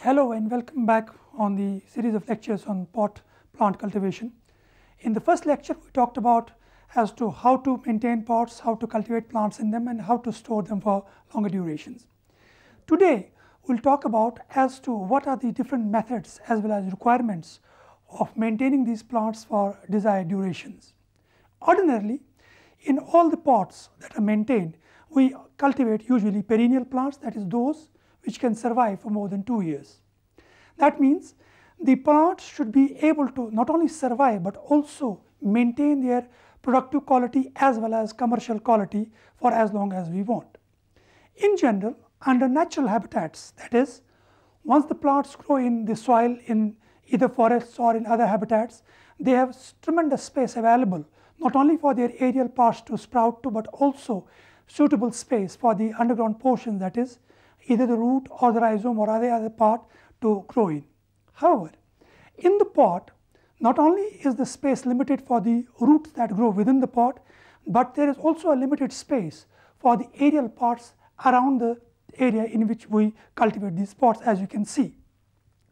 Hello and welcome back on the series of lectures on pot plant cultivation. In the first lecture, we talked about as to how to maintain pots, how to cultivate plants in them and how to store them for longer durations. Today, we will talk about as to what are the different methods as well as requirements of maintaining these plants for desired durations. Ordinarily, in all the pots that are maintained, we cultivate usually perennial plants, that is those which can survive for more than 2 years. That means the plants should be able to not only survive, but also maintain their productive quality as well as commercial quality for as long as we want. In general, under natural habitats, that is, once the plants grow in the soil in either forests or in other habitats, they have tremendous space available not only for their aerial parts to sprout to, but also suitable space for the underground portion, that is either the root or the rhizome or other part to grow in. However, in the pot, not only is the space limited for the roots that grow within the pot, but there is also a limited space for the aerial parts around the area in which we cultivate these pots. As you can see,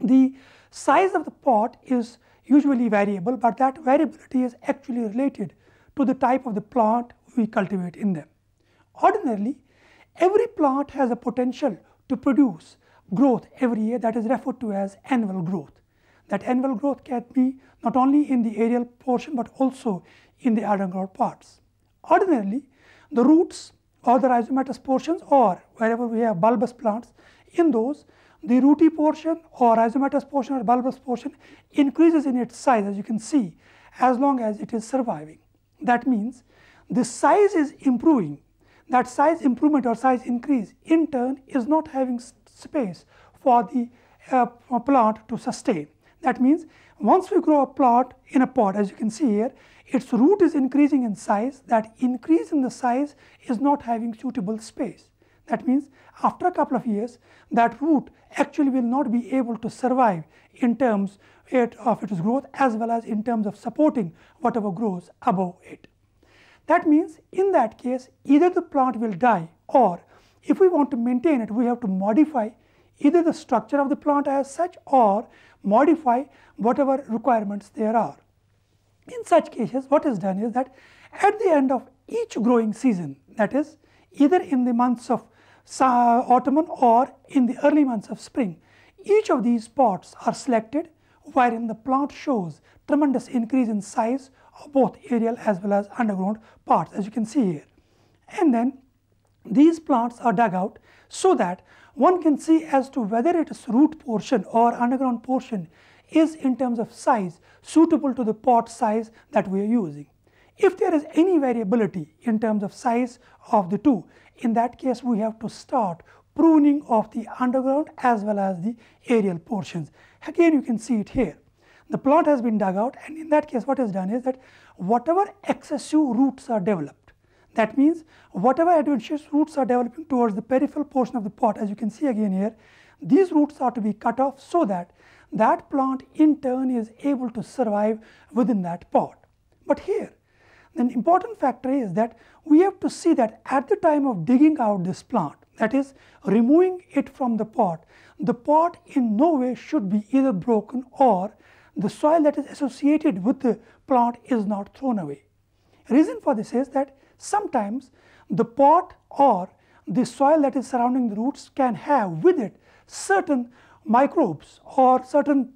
the size of the pot is usually variable, but that variability is actually related to the type of the plant we cultivate in them. Ordinarily, every plant has a potential to produce growth every year, that is referred to as annual growth. That annual growth can be not only in the aerial portion, but also in the underground parts. Ordinarily, the roots or the rhizomatous portions, or wherever we have bulbous plants, in those the rooty portion or rhizomatous portion or bulbous portion increases in its size, as you can see, as long as it is surviving. That means the size is improving. That size improvement or size increase in turn is not having space for the plant to sustain. That means once we grow a plant in a pot, as you can see here, its root is increasing in size. That increase in the size is not having suitable space. That means after a couple of years, that root actually will not be able to survive in terms of its growth as well as in terms of supporting whatever grows above it. That means in that case, either the plant will die, or if we want to maintain it, we have to modify either the structure of the plant as such or modify whatever requirements there are. In such cases, what is done is that at the end of each growing season, that is either in the months of autumn or in the early months of spring, each of these pots are selected wherein the plant shows tremendous increase in size of both aerial as well as underground parts, as you can see here. And then these plants are dug out so that one can see as to whether its root portion or underground portion is in terms of size suitable to the pot size that we are using. If there is any variability in terms of size of the two, in that case we have to start pruning of the underground as well as the aerial portions. Again, you can see it here. The plant has been dug out, and in that case what is done is that whatever excessive roots are developed, that means whatever adventitious roots are developing towards the peripheral portion of the pot, as you can see again here, these roots are to be cut off so that that plant in turn is able to survive within that pot. But here, an important factor is that we have to see that at the time of digging out this plant, that is removing it from the pot in no way should be either broken or the soil that is associated with the plant is not thrown away. Reason for this is that sometimes the pot or the soil that is surrounding the roots can have with it certain microbes or certain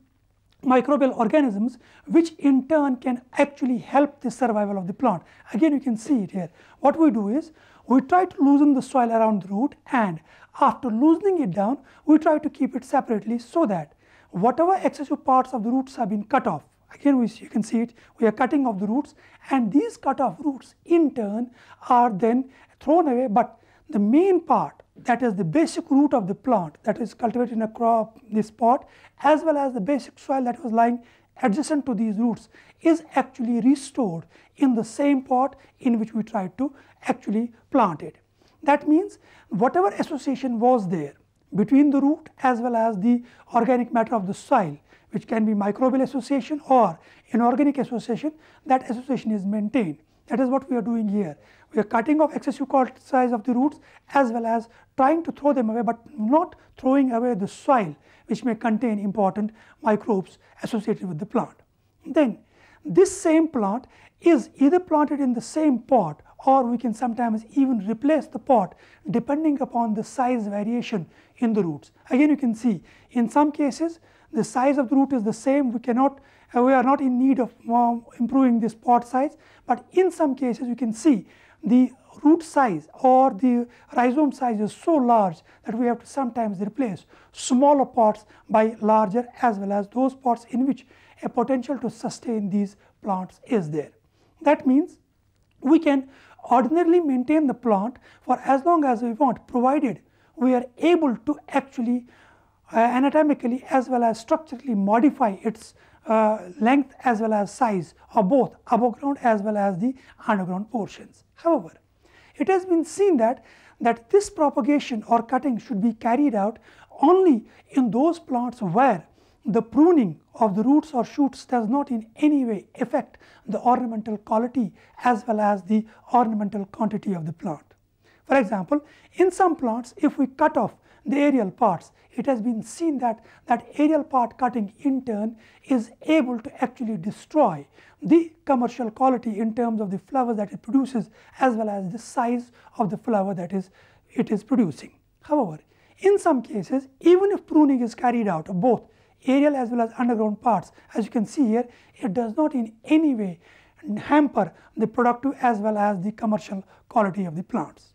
microbial organisms, which in turn can actually help the survival of the plant. Again, you can see it here. What we do is we try to loosen the soil around the root, and after loosening it down, we try to keep it separately so that whatever excessive parts of the roots have been cut off. Again, you can see it, we are cutting off the roots, and these cut off roots in turn are then thrown away, but the main part, that is the basic root of the plant that is cultivated in a crop, this pot, as well as the basic soil that was lying adjacent to these roots, is actually restored in the same pot in which we tried to actually plant it. That means whatever association was there between the root as well as the organic matter of the soil, which can be microbial association or inorganic association, that association is maintained. That is what we are doing here. We are cutting off excessive size of the roots as well as trying to throw them away, but not throwing away the soil which may contain important microbes associated with the plant. Then this same plant is either planted in the same pot, or we can sometimes even replace the pot depending upon the size variation in the roots. Again, you can see in some cases the size of the root is the same, we are not in need of improving this pot size, but in some cases you can see the root size or the rhizome size is so large that we have to sometimes replace smaller pots by larger, as well as those pots in which a potential to sustain these plants is there. That means we can ordinarily maintain the plant for as long as we want, provided we are able to actually anatomically as well as structurally modify its length as well as size of both above ground as well as the underground portions. However, it has been seen that this propagation or cutting should be carried out only in those plants where the pruning of the roots or shoots does not in any way affect the ornamental quality as well as the ornamental quantity of the plant. For example, in some plants, if we cut off the aerial parts, it has been seen that aerial part cutting in turn is able to actually destroy the commercial quality in terms of the flowers that it produces as well as the size of the flower that it is producing. However, in some cases, even if pruning is carried out of both aerial as well as underground parts, as you can see here, it does not in any way hamper the productive as well as the commercial quality of the plants.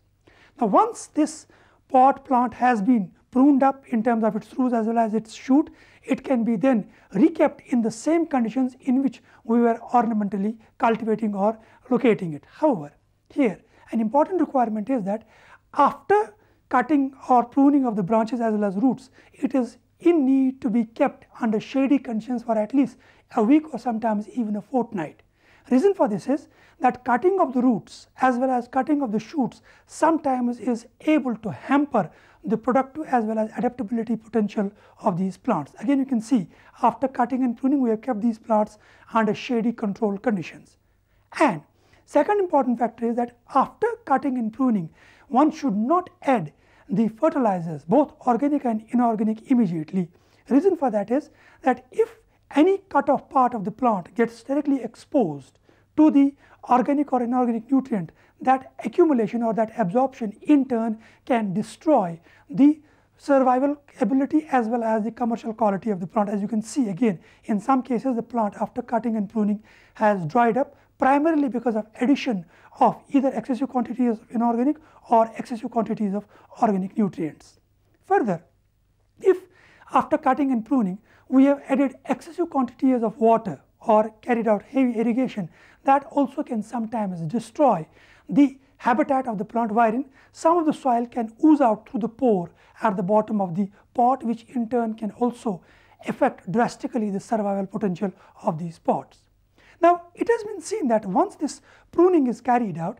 Now, once this pot plant has been pruned up in terms of its roots as well as its shoot, it can be then rekept in the same conditions in which we were ornamentally cultivating or locating it. However, here an important requirement is that after cutting or pruning of the branches as well as roots, it is in need to be kept under shady conditions for at least a week or sometimes even a fortnight. Reason for this is that cutting of the roots as well as cutting of the shoots sometimes is able to hamper the productive as well as adaptability potential of these plants. Again, you can see after cutting and pruning, we have kept these plants under shady controlled conditions. And second important factor is that after cutting and pruning, one should not add the fertilizers, both organic and inorganic, immediately. Reason for that is that if any cut off part of the plant gets directly exposed to the organic or inorganic nutrient, that accumulation or that absorption in turn can destroy the survival ability as well as the commercial quality of the plant. As you can see, again, in some cases the plant after cutting and pruning has dried up primarily because of addition of either excessive quantities of inorganic or excessive quantities of organic nutrients. Further, if after cutting and pruning we have added excessive quantities of water or carried out heavy irrigation, that also can sometimes destroy the habitat of the plant, wherein some of the soil can ooze out through the pore at the bottom of the pot, which in turn can also affect drastically the survival potential of these pots. Now, it has been seen that once this pruning is carried out,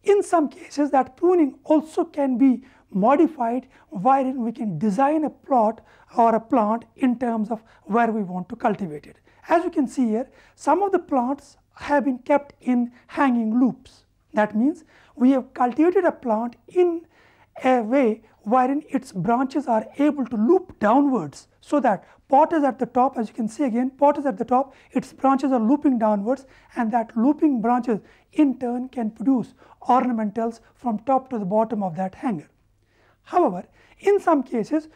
in some cases that pruning also can be modified, wherein we can design a plot or a plant in terms of where we want to cultivate it. As you can see here, some of the plants have been kept in hanging loops. That means we have cultivated a plant in a way wherein its branches are able to loop downwards, so that pot is at the top. As you can see again, pot is at the top, its branches are looping downwards, and that looping branches in turn can produce ornamentals from top to the bottom of that hanger. However, in some cases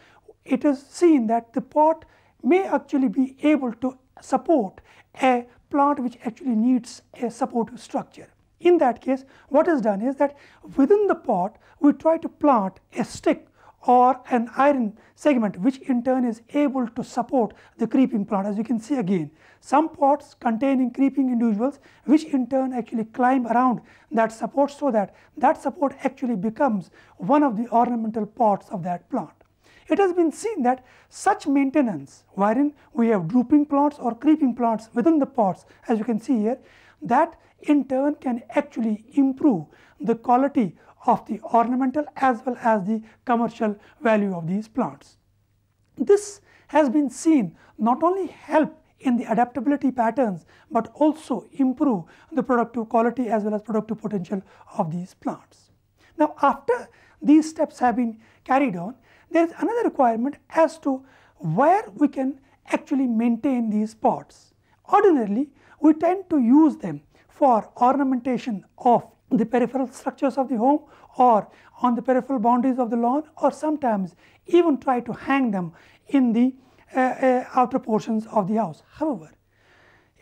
it is seen that the pot may actually be able to support a plant which actually needs a supportive structure. In that case, what is done is that within the pot we try to plant a stick or an iron segment, which in turn is able to support the creeping plant. As you can see again, some pots containing creeping individuals which in turn actually climb around that support, so that that support actually becomes one of the ornamental pots of that plant. It has been seen that such maintenance, wherein we have drooping plants or creeping plants within the pots, as you can see here, that in turn can actually improve the quality of the ornamental as well as the commercial value of these plants. This has been seen not only help in the adaptability patterns, but also improve the productive quality as well as productive potential of these plants. Now, after these steps have been carried on, there is another requirement as to where we can actually maintain these pots. Ordinarily, we tend to use them for ornamentation of the peripheral structures of the home or on the peripheral boundaries of the lawn, or sometimes even try to hang them in the outer portions of the house. However,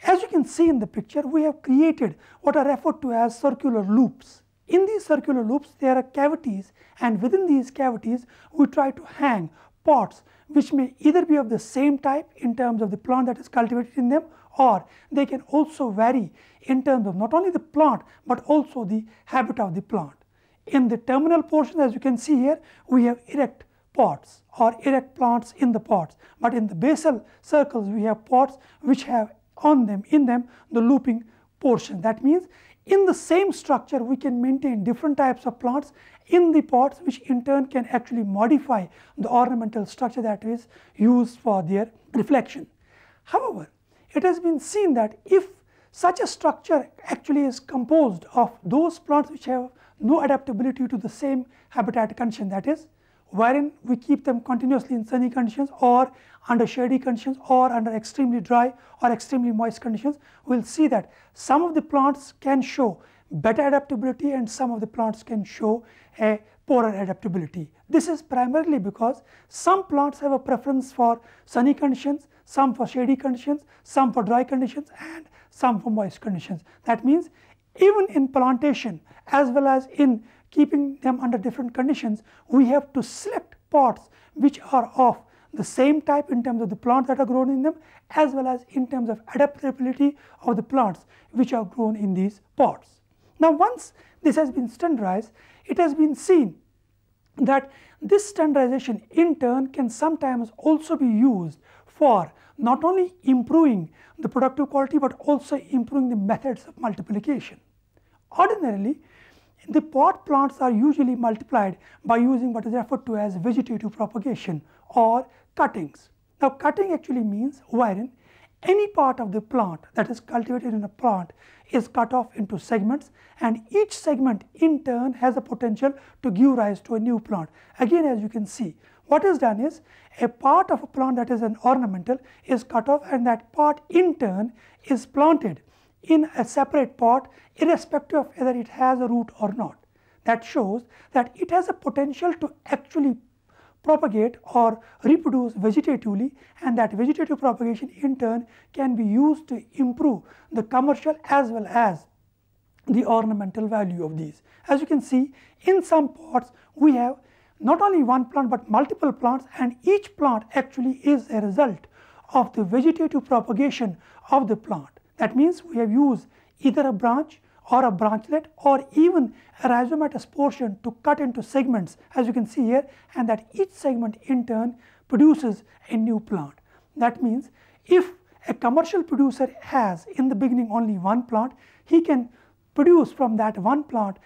as you can see in the picture, we have created what are referred to as circular loops. In these circular loops, there are cavities, and within these cavities we try to hang pots which may either be of the same type in terms of the plant that is cultivated in them, or they can also vary in terms of not only the plant but also the habitat of the plant. In the terminal portion, as you can see here, we have erect pots or erect plants in the pots, but in the basal circles we have pots which have in them the looping portion. That means in the same structure we can maintain different types of plants in the pots, which in turn can actually modify the ornamental structure that is used for their reflection. However, it has been seen that if such a structure actually is composed of those plants which have no adaptability to the same habitat condition, that is, wherein we keep them continuously in sunny conditions or under shady conditions or under extremely dry or extremely moist conditions, we will see that some of the plants can show better adaptability and some of the plants can show a poorer adaptability. This is primarily because some plants have a preference for sunny conditions, some for shady conditions, some for dry conditions, and some for moist conditions. That means even in plantation as well as in keeping them under different conditions, we have to select pots which are of the same type in terms of the plants that are grown in them, as well as in terms of adaptability of the plants which are grown in these pots. Now, once this has been standardized, it has been seen that this standardization in turn can sometimes also be used for not only improving the productive quality but also improving the methods of multiplication. Ordinarily, the pot plants are usually multiplied by using what is referred to as vegetative propagation or cuttings. Now, cutting actually means wherein any part of the plant that is cultivated in a plant is cut off into segments, and each segment in turn has a potential to give rise to a new plant. Again, as you can see, what is done is a part of a plant that is an ornamental is cut off, and that part in turn is planted in a separate pot irrespective of whether it has a root or not. That shows that it has a potential to actually propagate or reproduce vegetatively, and that vegetative propagation in turn can be used to improve the commercial as well as the ornamental value of these. As you can see, in some pots we have not only one plant but multiple plants, and each plant actually is a result of the vegetative propagation of the plant. That means we have used either a branch or a branchlet or even a rhizomatous portion to cut into segments, as you can see here, and that each segment in turn produces a new plant. That means if a commercial producer has in the beginning only one plant, he can produce from that one plant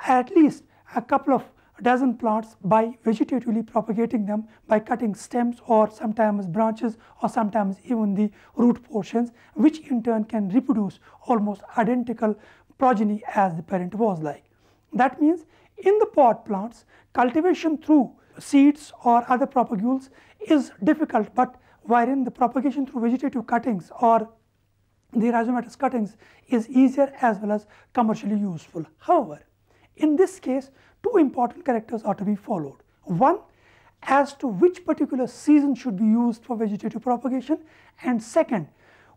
at least a couple of dozen plants by vegetatively propagating them by cutting stems or sometimes branches or sometimes even the root portions, which in turn can reproduce almost identical progeny as the parent was like. That means in the pot plants, cultivation through seeds or other propagules is difficult, but wherein the propagation through vegetative cuttings or the rhizomatous cuttings is easier as well as commercially useful. However, in this case, two important characters are to be followed. One, as to which particular season should be used for vegetative propagation, and second,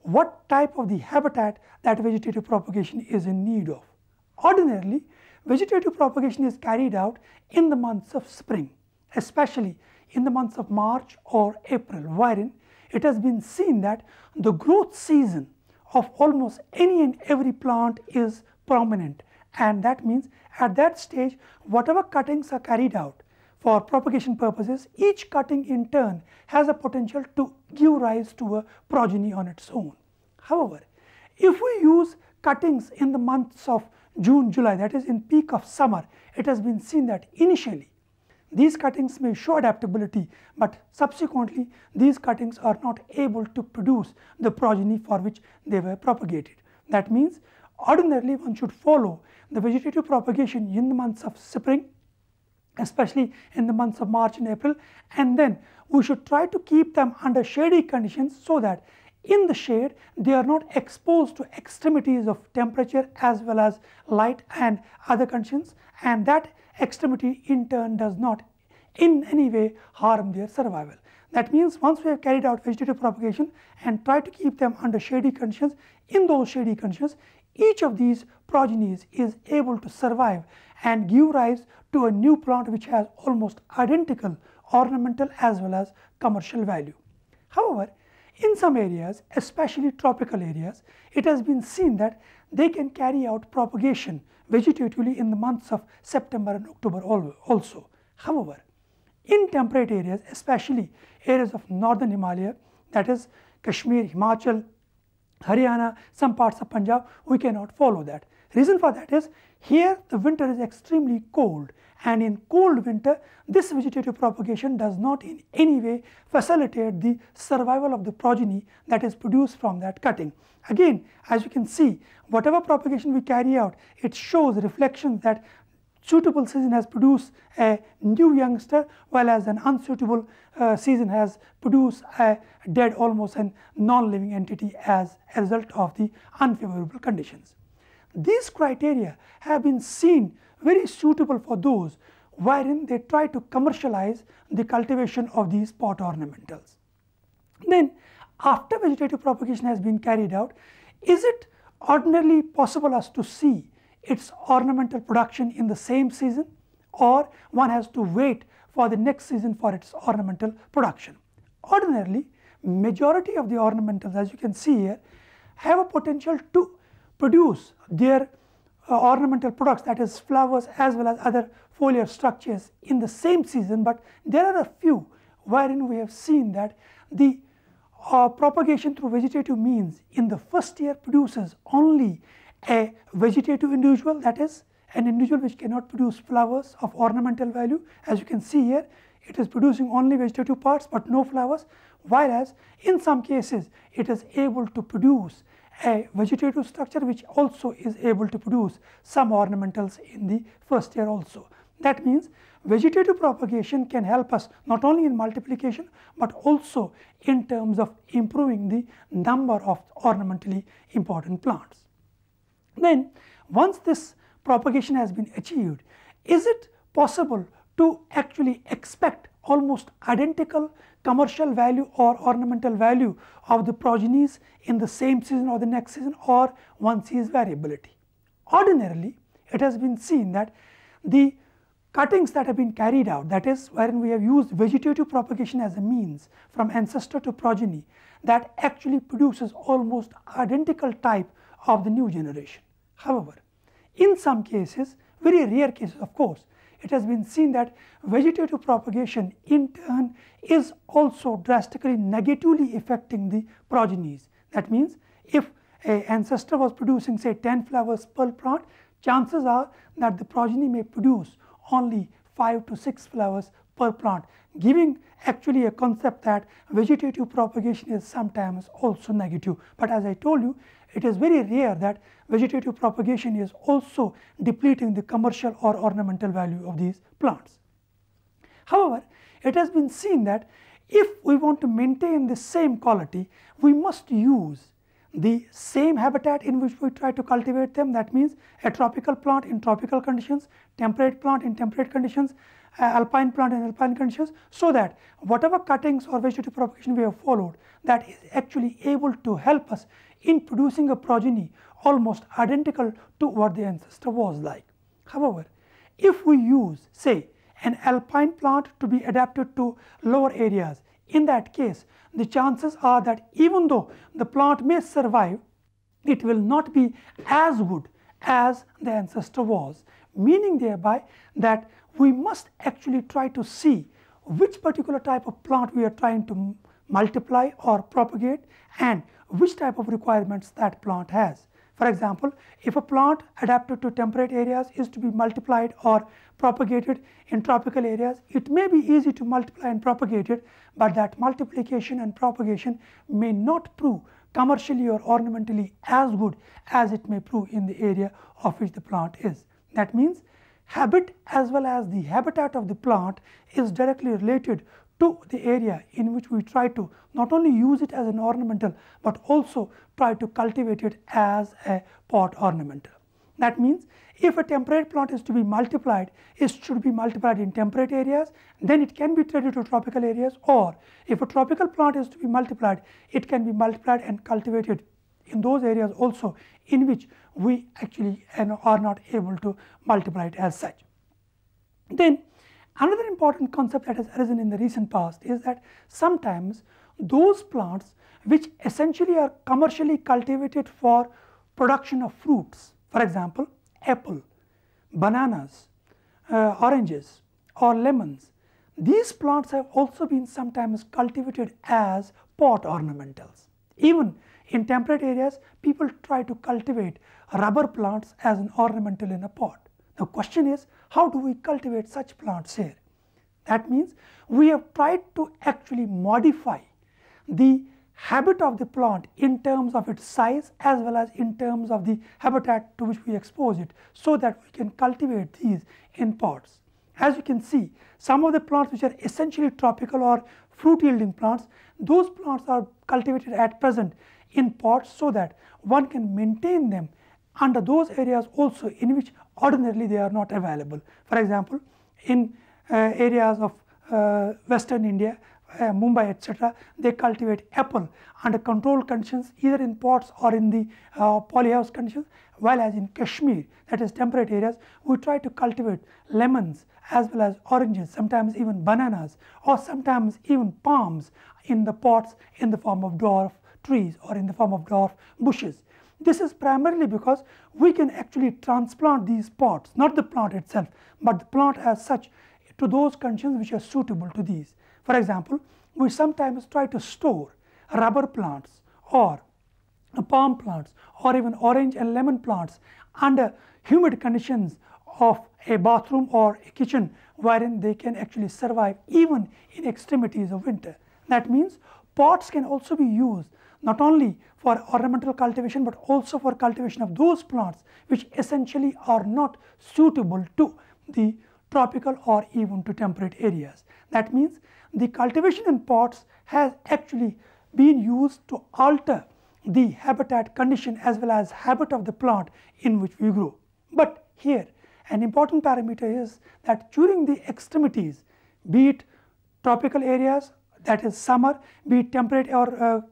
what type of the habitat that vegetative propagation is in need of. Ordinarily, vegetative propagation is carried out in the months of spring, especially in the months of March or April, wherein it has been seen that the growth season of almost any and every plant is prominent, and that means at that stage whatever cuttings are carried out for propagation purposes, each cutting in turn has a potential to give rise to a progeny on its own. However, if we use cuttings in the months of June, July, that is in peak of summer, it has been seen that initially these cuttings may show adaptability, but subsequently these cuttings are not able to produce the progeny for which they were propagated. That means ordinarily one should follow the vegetative propagation in the months of spring, especially in the months of March and April, and then we should try to keep them under shady conditions so that in the shade they are not exposed to extremities of temperature as well as light and other conditions, and that extremity in turn does not in any way harm their survival. That means once we have carried out vegetative propagation and try to keep them under shady conditions, in those shady conditions each of these progenies is able to survive and give rise to a new plant which has almost identical ornamental as well as commercial value. However, in some areas, especially tropical areas, it has been seen that they can carry out propagation vegetatively in the months of September and October also. However, in temperate areas, especially areas of northern Himalaya, that is Kashmir, Himachal, Haryana, some parts of Punjab, we cannot follow that. Reason for that is here the winter is extremely cold, and in cold winter this vegetative propagation does not in any way facilitate the survival of the progeny that is produced from that cutting. Again, as you can see, whatever propagation we carry out, it shows reflections that suitable season has produced a new youngster, while as an unsuitable season has produced a dead, almost a non-living entity as a result of the unfavorable conditions. These criteria have been seen very suitable for those wherein they try to commercialize the cultivation of these pot ornamentals. Then after vegetative propagation has been carried out, is it ordinarily possible as to see its ornamental production in the same season, or one has to wait for the next season for its ornamental production? Ordinarily, majority of the ornamentals, as you can see here, have a potential to produce their ornamental products, that is flowers as well as other foliar structures, in the same season, but there are a few wherein we have seen that the propagation through vegetative means in the first year produces only a vegetative individual, that is an individual which cannot produce flowers of ornamental value. As you can see here, it is producing only vegetative parts but no flowers, whereas in some cases it is able to produce a vegetative structure which also is able to produce some ornamentals in the first year also. That means vegetative propagation can help us not only in multiplication but also in terms of improving the number of ornamentally important plants. Then once this propagation has been achieved, is it possible to actually expect almost identical commercial value or ornamental value of the progenies in the same season or the next season, or one sees variability? Ordinarily, it has been seen that the cuttings that have been carried out, that is wherein we have used vegetative propagation as a means from ancestor to progeny, that actually produces almost identical type of the new generation. However, in some cases, very rare cases of course, it has been seen that vegetative propagation in turn is also drastically negatively affecting the progenies. That means if an ancestor was producing say 10 flowers per plant, chances are that the progeny may produce only 5 to 6 flowers per plant, giving actually a concept that vegetative propagation is sometimes also negative. But as I told you, it is very rare that vegetative propagation is also depleting the commercial or ornamental value of these plants. However, it has been seen that if we want to maintain the same quality, we must use the same habitat in which we try to cultivate them. That means a tropical plant in tropical conditions, temperate plant in temperate conditions, alpine plant in alpine conditions, so that whatever cuttings or vegetative propagation we have followed, that is actually able to help us in producing a progeny almost identical to what the ancestor was like. However, if we use say an alpine plant to be adapted to lower areas, in that case the chances are that even though the plant may survive, it will not be as good as the ancestor was, meaning thereby that we must actually try to see which particular type of plant we are trying to multiply or propagate and which type of requirements that plant has. For example, if a plant adapted to temperate areas is to be multiplied or propagated in tropical areas, it may be easy to multiply and propagate it, but that multiplication and propagation may not prove commercially or ornamentally as good as it may prove in the area of which the plant is. That means habit as well as the habitat of the plant is directly related to the area in which we try to not only use it as an ornamental, but also try to cultivate it as a pot ornamental. That means if a temperate plant is to be multiplied, it should be multiplied in temperate areas, then it can be traded to tropical areas, or if a tropical plant is to be multiplied, it can be multiplied and cultivated in those areas also in which we actually are not able to multiply it as such. Then another important concept that has arisen in the recent past is that sometimes those plants which essentially are commercially cultivated for production of fruits, for example, apple, bananas, oranges or lemons, these plants have also been sometimes cultivated as pot ornamentals. Even in temperate areas, people try to cultivate rubber plants as an ornamental in a pot. The question is, how do we cultivate such plants here? That means we have tried to actually modify the habit of the plant in terms of its size as well as in terms of the habitat to which we expose it, so that we can cultivate these in pots. As you can see, some of the plants which are essentially tropical or fruit yielding plants, those plants are cultivated at present in pots so that one can maintain them under those areas also in which ordinarily they are not available. For example, in areas of western India, Mumbai, etc., they cultivate apple under controlled conditions either in pots or in the polyhouse conditions, while as in Kashmir, that is temperate areas, we try to cultivate lemons as well as oranges, sometimes even bananas or sometimes even palms in the pots in the form of dwarf trees or in the form of dwarf bushes. This is primarily because we can actually transplant these pots, not the plant itself, but the plant as such, to those conditions which are suitable to these. For example, we sometimes try to store rubber plants or palm plants or even orange and lemon plants under humid conditions of a bathroom or a kitchen, wherein they can actually survive even in extremities of winter. That means pots can also be used not only for ornamental cultivation, but also for cultivation of those plants which essentially are not suitable to the tropical or even to temperate areas. That means the cultivation in pots has actually been used to alter the habitat condition as well as habit of the plant in which we grow. But here an important parameter is that during the extremities, be it tropical areas, that is summer, be it temperate or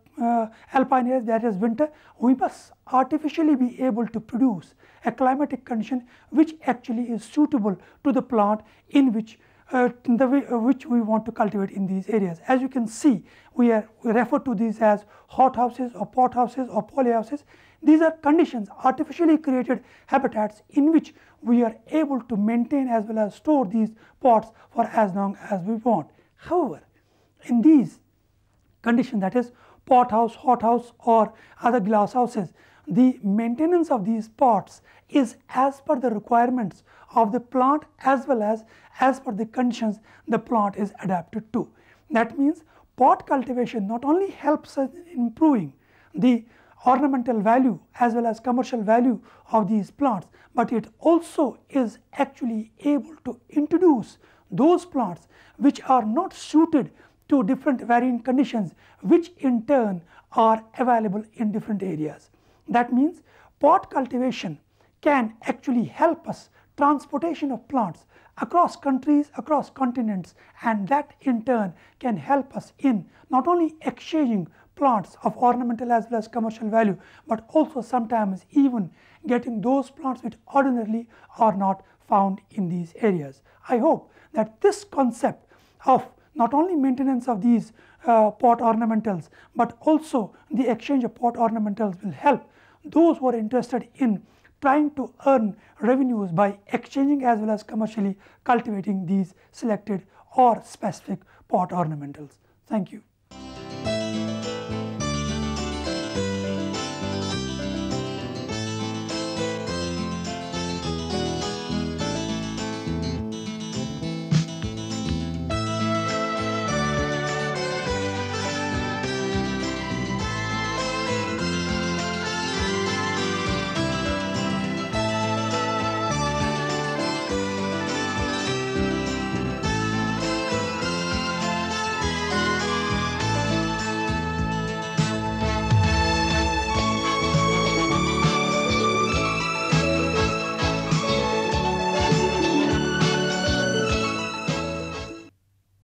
alpine areas, that is winter, we must artificially be able to produce a climatic condition which actually is suitable to the plant in which which we want to cultivate in these areas. As you can see, we refer to these as hot houses or pot houses or polyhouses. These are conditions, artificially created habitats in which we are able to maintain as well as store these pots for as long as we want. However, in these conditions, that is pot house, hot house or other glass houses, the maintenance of these pots is as per the requirements of the plant as well as per the conditions the plant is adapted to. That means pot cultivation not only helps us in improving the ornamental value as well as commercial value of these plants, but it also is actually able to introduce those plants which are not suited to different varying conditions, which in turn are available in different areas. That means pot cultivation can actually help us transportation of plants across countries, across continents, and that in turn can help us in not only exchanging plants of ornamental as well as commercial value, but also sometimes even getting those plants which ordinarily are not found in these areas. I hope that this concept of not only maintenance of these pot ornamentals, but also the exchange of pot ornamentals will help those who are interested in trying to earn revenues by exchanging as well as commercially cultivating these selected or specific pot ornamentals. Thank you.